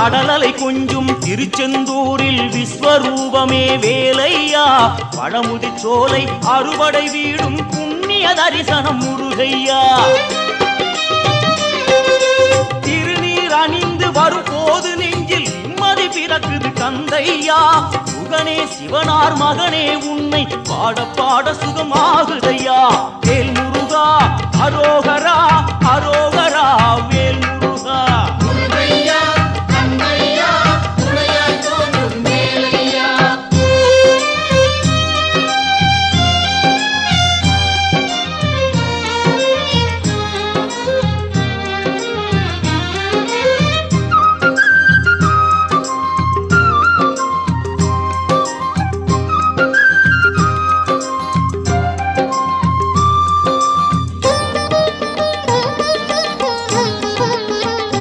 கடலலை கொஞ்சும் திருச்செந்தூரில் விஸ்வரூபமே வேலையா பழமுதி சோலை அறுபடை வீடும் புண்ணிய தரிசனம் முருகையா திருநீர் அணிந்து வரும் போது நெஞ்சில் நிம்மதி பிறக்குது கந்தையா சுகனே சிவனார் மகனே உன்னை பாட பாட சுகமாகுதையா வேல் முருகா அரோகரா அரோகரா வேல் முருகா